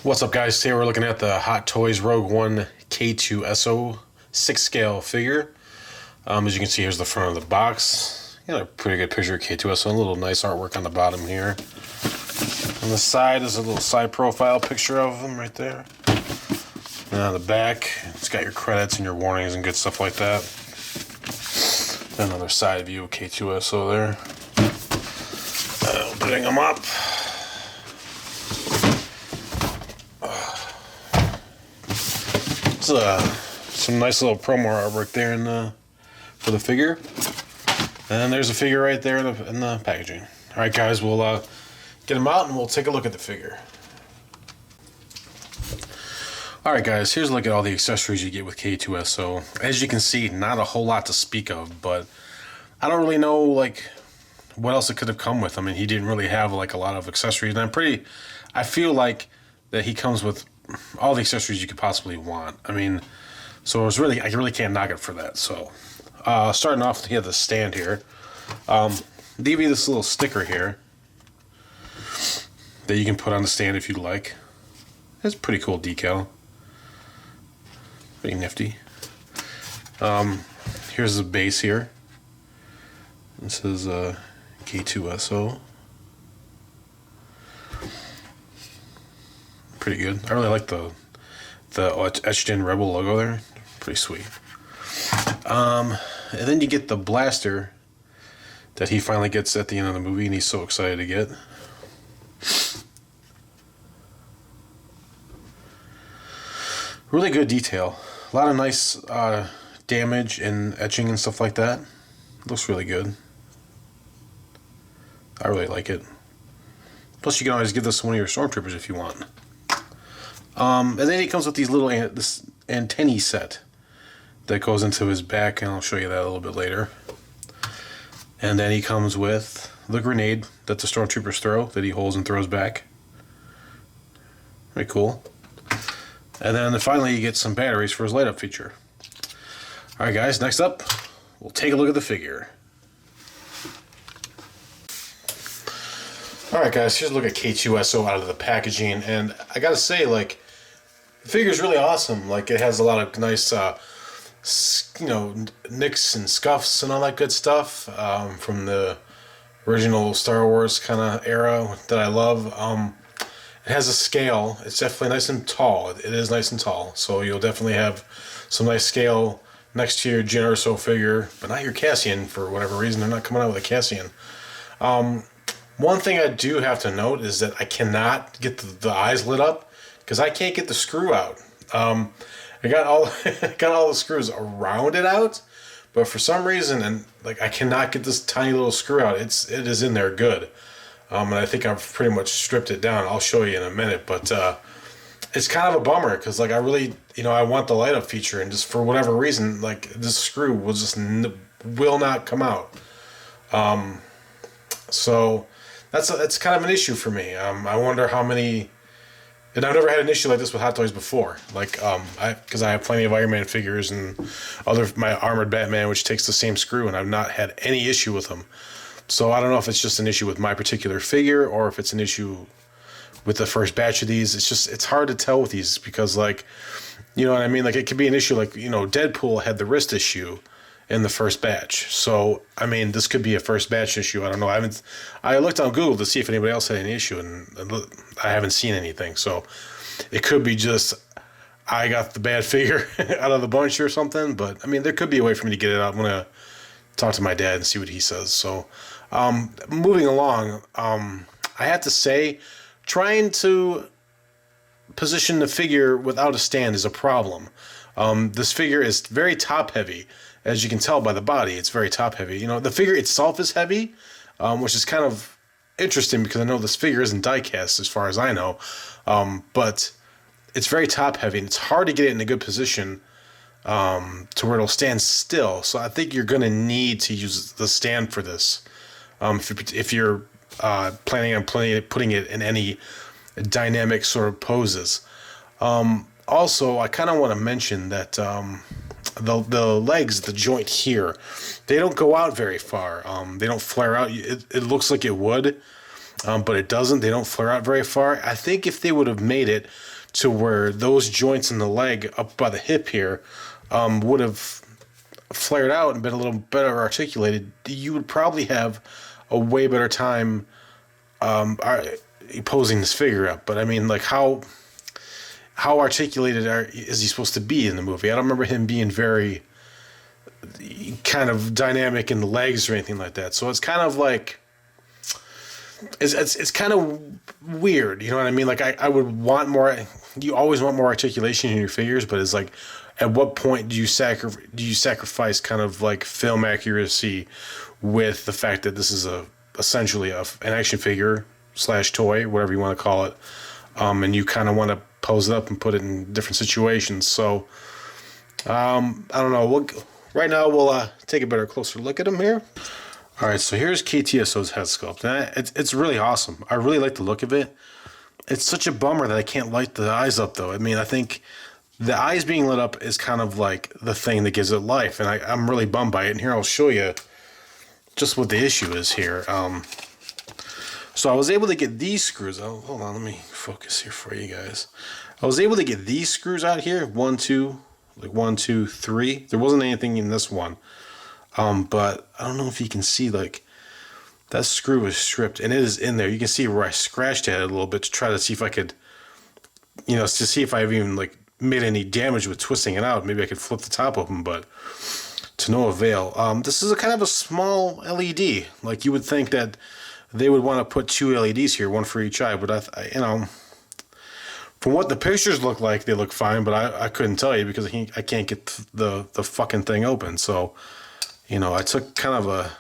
What's up, guys? Today we're looking at the Hot Toys Rogue One K2SO 6-scale figure. As you can see, here's the front of the box. Got a pretty good picture of K2SO. A little nice artwork on the bottom here. On the side is a little side profile picture of him right there. And on the back, it's got your credits and your warnings and good stuff like that. Another side view of K2SO there. Opening them up. Some nice little promo artwork there for the figure. And there's a figure right there in the packaging. Alright, guys, we'll get them out and we'll take a look at the figure. Alright, guys, here's a look at all the accessories you get with K2SO. As you can see, not a whole lot to speak of, but I don't really know what else it could have come with. I mean, he didn't really have a lot of accessories, and I feel like that he comes with all the accessories you could possibly want. I mean, so I really can't knock it for that. So, starting off, he has the stand here. They give you this little sticker here that you can put on the stand if you'd like. It's a pretty cool decal. Pretty nifty. Here's the base here. This is K2SO. Pretty good. I really like the etched in Rebel logo there. Pretty sweet. And then you get the blaster that he finally gets at the end of the movie, and he's so excited to get. Really good detail. A lot of nice damage and etching and stuff like that. Looks really good. I really like it. Plus, you can always give this to one of your stormtroopers if you want. And then he comes with this antennae set that goes into his back, and I'll show you that a little bit later. And then he comes with the grenade that the stormtroopers throw, that he holds and throws back. Very cool. And then finally you get some batteries for his light up feature. Alright, guys, next up, we'll take a look at the figure. Alright, guys, here's a look at K2SO out of the packaging, and I gotta say, the figure's really awesome. It has a lot of nice, nicks and scuffs and all that good stuff from the original Star Wars kind of era that I love. It has a scale. It's definitely nice and tall. It is nice and tall, so you'll definitely have some nice scale next to your Jyn Erso figure, but not your Cassian for whatever reason. They're not coming out with a Cassian. One thing I do have to note is that I cannot get the eyes lit up because I can't get the screw out. I got all the screws around it out, but for some reason, I cannot get this tiny little screw out. It is in there good, and I think I've pretty much stripped it down. I'll show you in a minute, but it's kind of a bummer because I really I want the light up feature, and just for whatever reason this screw will not come out. So that's kind of an issue for me. I wonder how many. And I've never had an issue like this with Hot Toys before. Because I have plenty of Iron Man figures and my Armored Batman, which takes the same screw, and I've not had any issue with them. So I don't know if it's just an issue with my particular figure or if it's an issue with the first batch of these. It's hard to tell with these because you know what I mean? It could be an issue Deadpool had the wrist issue in the first batch. So, I mean, this could be a first batch issue. I don't know. I looked on Google to see if anybody else had any issue, and I haven't seen anything. So, it could be just I got the bad figure out of the bunch or something. But, I mean, there could be a way for me to get it out. I'm going to talk to my dad and see what he says. So, moving along, I have to say, trying to position the figure without a stand is a problem. This figure is very top-heavy. As you can tell by the body, it's very top-heavy. The figure itself is heavy, which is kind of interesting because I know this figure isn't die-cast as far as I know. But it's very top-heavy, and it's hard to get it in a good position to where it'll stand still. So I think you're going to need to use the stand for this if you're planning on putting it in any dynamic sort of poses. Also, I kind of want to mention that the legs, the joint here, they don't go out very far. They don't flare out. It looks like it would. but it doesn't. They don't flare out very far. I think if they would have made it to where those joints in the leg up by the hip here would have flared out and been a little better articulated, you would probably have a way better time posing this figure up. But I mean, like, how articulated is he supposed to be in the movie? I don't remember him being very kind of dynamic in the legs or anything like that. So it's kind of like, it's kind of weird, you know what I mean? Like, I would want more. You always want more articulation in your figures, but it's like, at what point do you sacrifice kind of like film accuracy with the fact that this is essentially an action figure / toy, whatever you want to call it, and you kind of want to pose it up and put it in different situations. So I don't know. Right now we'll take a closer look at him here. All right, so here's KTSO's head sculpt. And it's really awesome. I really like the look of it. It's such a bummer that I can't light the eyes up, though. I mean, I think the eyes being lit up is kind of like the thing that gives it life, and I'm really bummed by it. And here I'll show you just what the issue is here. So I was able to get these screws out. Hold on, let me focus here for you guys. I was able to get these screws out here. 1, 2, like 1, 2, 3. There wasn't anything in this one. But I don't know if you can see, like, that screw is stripped, and it is in there. You can see where I scratched at it a little bit to try to see if I could, to see if I've even, like, made any damage with twisting it out. Maybe I could flip the top open, but to no avail. This is a kind of a small LED. Like, you would think that they would want to put 2 LEDs here, one for each eye, but from what the pictures look like, they look fine, but I couldn't tell you because I can't get the fucking thing open. So, I took kind of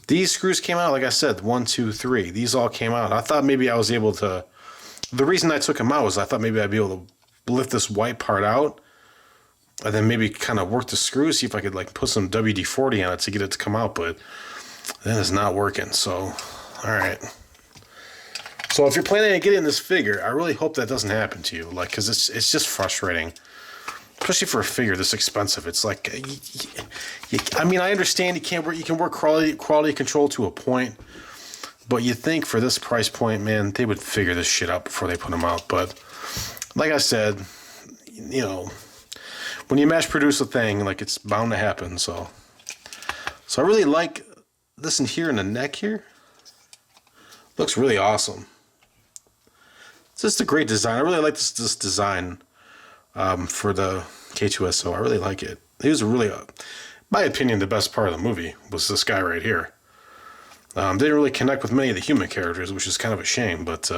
these screws came out, like I said, 1, 2, 3. These all came out. I thought maybe I was able to, the reason I took them out was I thought maybe I'd be able to lift this white part out and then maybe kind of work the screws, see if I could like put some WD-40 on it to get it to come out, but that is not working. So, all right. So if you're planning on getting this figure, I really hope that doesn't happen to you, like, because it's just frustrating. Especially for a figure this expensive. It's like, I mean, I understand you can work quality control to a point, but you'd think for this price point, man, they would figure this shit out before they put them out. But like I said, when you mass produce a thing, like, it's bound to happen. So I really like this in here in the neck here. Looks really awesome. It's just a great design. I really like this design. For the K2SO, I really like it. He was really, my opinion, the best part of the movie was this guy right here. Didn't really connect with many of the human characters, which is kind of a shame, but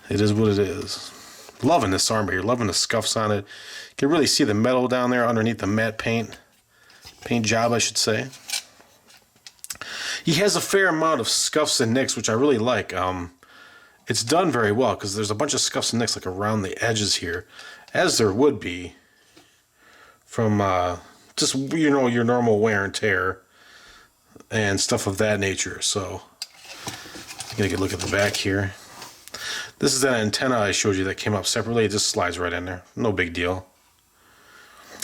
it is what it is. Loving this armor here, loving the scuffs on it. You can really see the metal down there underneath the matte paint job, I should say. He has a fair amount of scuffs and nicks, which I really like. It's done very well because there's a bunch of scuffs and nicks like around the edges here, as there would be from just your normal wear and tear and stuff of that nature. So get a good look at the back here. This is that antenna I showed you that came up separately. It just slides right in there. No big deal.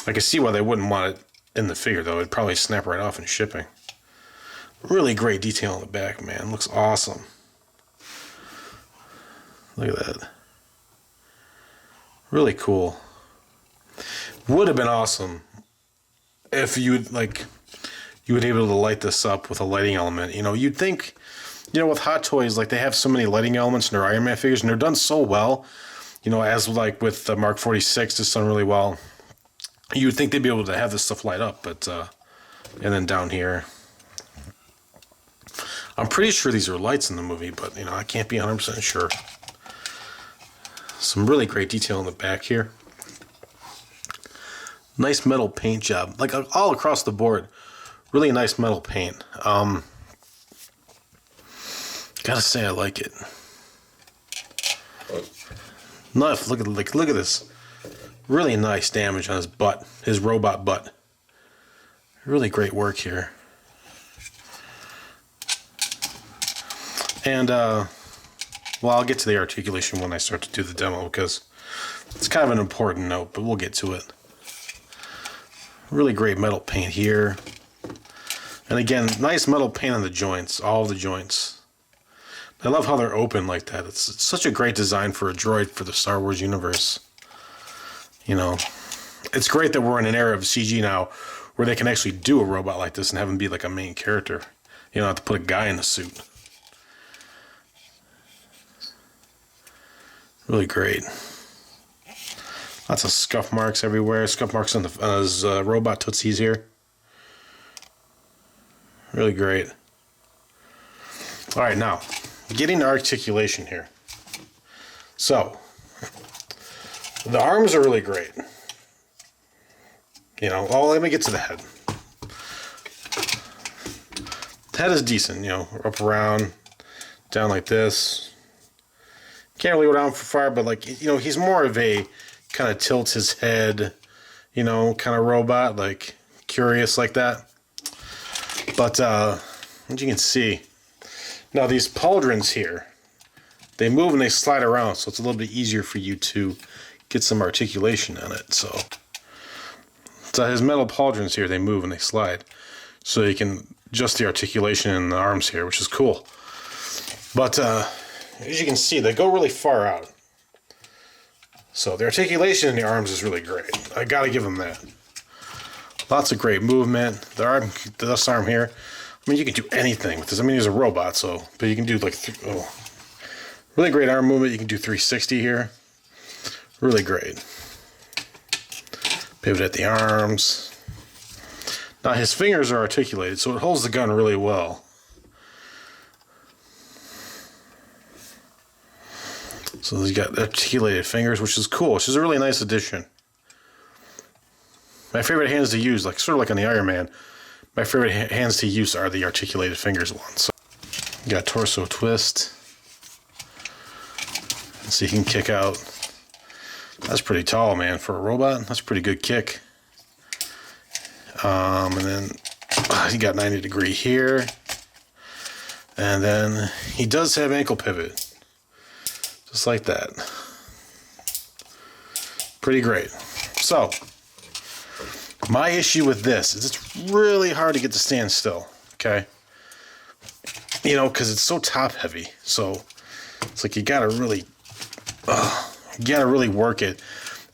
I can see why they wouldn't want it in the figure though. It'd probably snap right off in shipping. Really great detail on the back, man. Looks awesome. Look at that. Really cool. Would have been awesome if you would be able to light this up with a lighting element. You'd think, with Hot Toys, like, they have so many lighting elements in their Iron Man figures, and they're done so well. As like with the Mark 46, it's done really well. You would think they'd be able to have this stuff light up, but and then down here, I'm pretty sure these are lights in the movie, but I can't be 100% sure. Some really great detail in the back here. Nice metal paint job, like all across the board. Really nice metal paint. Gotta say I like it. Nice. Look at this. Really nice damage on his butt, his robot butt. Really great work here. And well, I'll get to the articulation when I start to do the demo because it's kind of an important note, but we'll get to it. Really great metal paint here. And again, nice metal paint on the joints, all of the joints. I love how they're open like that. It's such a great design for a droid for the Star Wars universe. You know, it's great that we're in an era of CG now where they can actually do a robot like this and have him be like a main character. You don't have to put a guy in the suit. Really great. Lots of scuff marks everywhere. Scuff marks on his robot Tootsies here. Really great. All right, now, getting to articulation here. So, the arms are really great. You know, oh, let me get to the head. The head is decent, you know, up around, down like this. Can't really go down for far, but like, you know, he's more of a kind of tilt his head, you know, kind of robot, like curious like that. But, as you can see, now these pauldrons here, they move and they slide around, so it's a little bit easier for you to get some articulation on it. So his metal pauldrons here, they move and they slide, so you can adjust the articulation in the arms here, which is cool. But as you can see, they go really far out. So the articulation in the arms is really great. I gotta give them that. Lots of great movement. This arm here, I mean, you can do anything with this. I mean, he's a robot, so, but you can do like, really great arm movement. You can do 360 here. Really great. Pivot at the arms. Now his fingers are articulated, so it holds the gun really well. So he's got articulated fingers, which is cool, which is a really nice addition. My favorite hands to use, like sort of like on the Iron Man, my favorite hands to use are the articulated fingers ones. So you got torso twist. So you can kick out. That's pretty tall, man, for a robot. That's a pretty good kick. And then he got 90 degree here. And then he does have ankle pivot. Just like that. Pretty great. So, my issue with this is it's really hard to get to stand still, okay? You know, because it's so top heavy. So, it's like you gotta really work it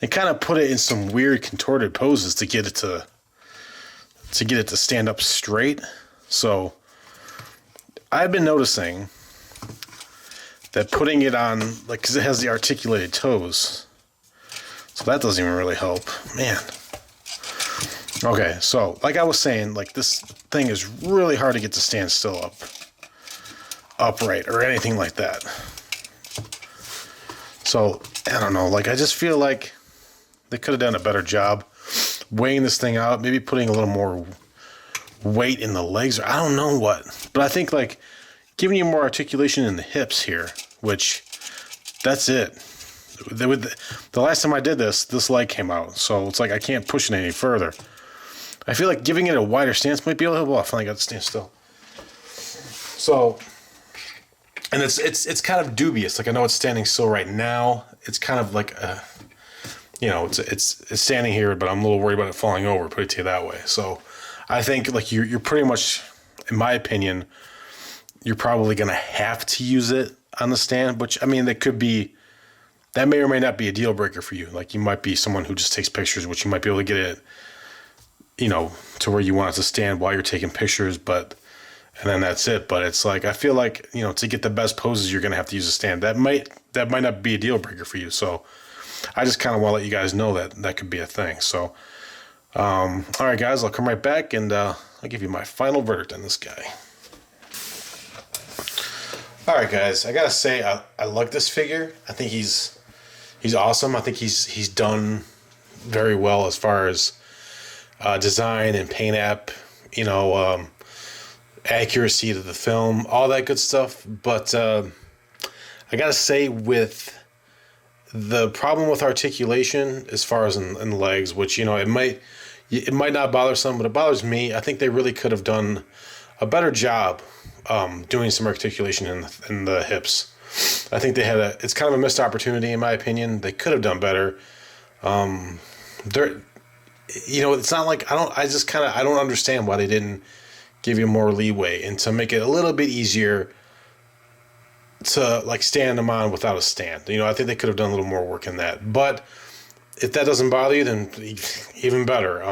and kind of put it in some weird contorted poses to get it to stand up straight. So, I've been noticing that putting it on, like, because it has the articulated toes, so that doesn't even really help, man. Okay, so like I was saying, like, this thing is really hard to get to stand still upright or anything like that. So I don't know, like, I just feel like they could have done a better job weighing this thing out, maybe putting a little more weight in the legs, or I don't know what, but I think like giving you more articulation in the hips here, which that's it. The last time I did this leg came out, so it's like I can't push it any further. I feel like giving it a wider stance might be a little. Well, I finally got to stand still. So, and it's kind of dubious. Like, I know it's standing still right now. It's kind of like it's standing here, but I'm a little worried about it falling over. Put it to you that way. So, I think like you're pretty much, in my opinion, you're probably gonna have to use it on the stand. Which, I mean, that may or may not be a deal breaker for you. Like, you might be someone who just takes pictures, which you might be able to get it, you know, to where you want it to stand while you're taking pictures, and then that's it. But it's like, I feel like, you know, to get the best poses, you're going to have to use a stand. That might not be a deal breaker for you. So I just kind of want to let you guys know that could be a thing. So, all right, guys, I'll come right back and I'll give you my final verdict on this guy. All right, guys, I got to say, I like this figure. I think he's awesome. I think he's done very well as far as design and paint app, you know, accuracy to the film, all that good stuff. But I gotta say, with the problem with articulation as far as in the legs, which, you know, it might not bother some, but it bothers me. I think they really could have done a better job doing some articulation in the hips. I think it's kind of a missed opportunity, in my opinion. They could have done better. You know, it's not like I don't understand why they didn't give you more leeway and to make it a little bit easier to like stand them on without a stand. You know, I think they could have done a little more work in that. But if that doesn't bother you, then even better.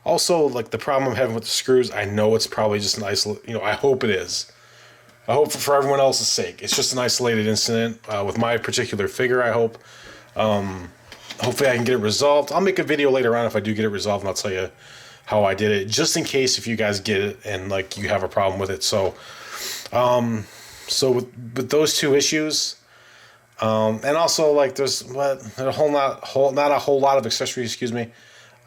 Also, like the problem I'm having with the screws, I know it's probably just an isolated. You know, I hope it is. I hope for everyone else's sake, it's just an isolated incident with my particular figure. I hope. Hopefully, I can get it resolved. I'll make a video later on if I do get it resolved, and I'll tell you how I did it, just in case if you guys get it and like you have a problem with it. So, with those two issues. And also like there's not a whole lot of accessories, excuse me.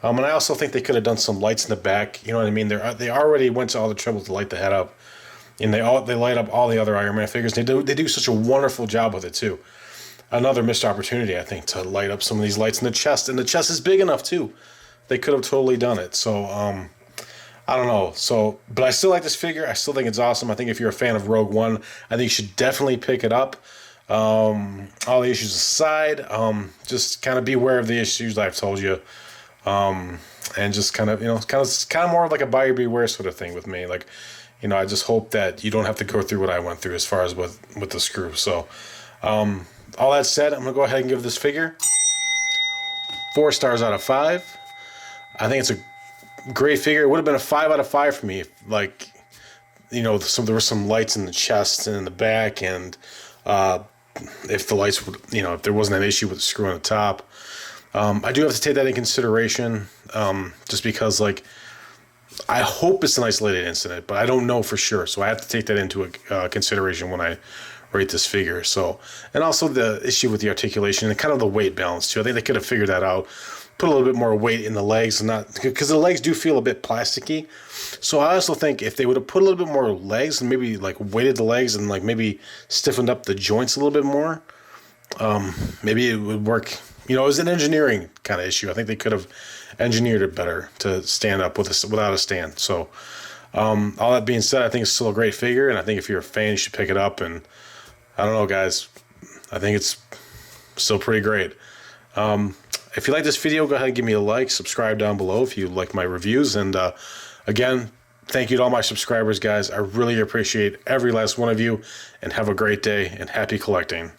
And I also think they could have done some lights in the back. You know what I mean? They already went to all the trouble to light the head up, and they light up all the other Iron Man figures. They do such a wonderful job with it too. Another missed opportunity, I think, to light up some of these lights in the chest, and the chest is big enough too. They could have totally done it. So I don't know. So, but I still like this figure. I still think it's awesome. I think if you're a fan of Rogue One, I think you should definitely pick it up. All the issues aside, just kind of be aware of the issues I've told you, and just kind of, it's kind of more like a buyer beware sort of thing with me. Like, I just hope that you don't have to go through what I went through as far as with the screw. So, all that said, I'm gonna go ahead and give this figure 4 stars out of 5. I think it's a great figure. It would have been a 5 out of 5 for me if, like, there were some lights in the chest and in the back, and if the lights would, if there wasn't an issue with the screw on the top. I do have to take that in consideration, just because, like, I hope it's an isolated incident, but I don't know for sure. So I have to take that into consideration when I rate this figure. So, and also the issue with the articulation and kind of the weight balance too. I think they could have figured that out. Put a little bit more weight in the legs, and not because the legs do feel a bit plasticky. So I also think if they would have put a little bit more legs and maybe like weighted the legs and like maybe stiffened up the joints a little bit more, maybe it would work. It was an engineering kind of issue. I think they could have engineered it better to stand up without a stand. So all that being said, I think it's still a great figure, and I think if you're a fan, you should pick it up. And I don't know, guys, I think it's still pretty great. If you like this video, go ahead and give me a like, subscribe down below if you like my reviews. And again, thank you to all my subscribers, guys. I really appreciate every last one of you, and have a great day and happy collecting.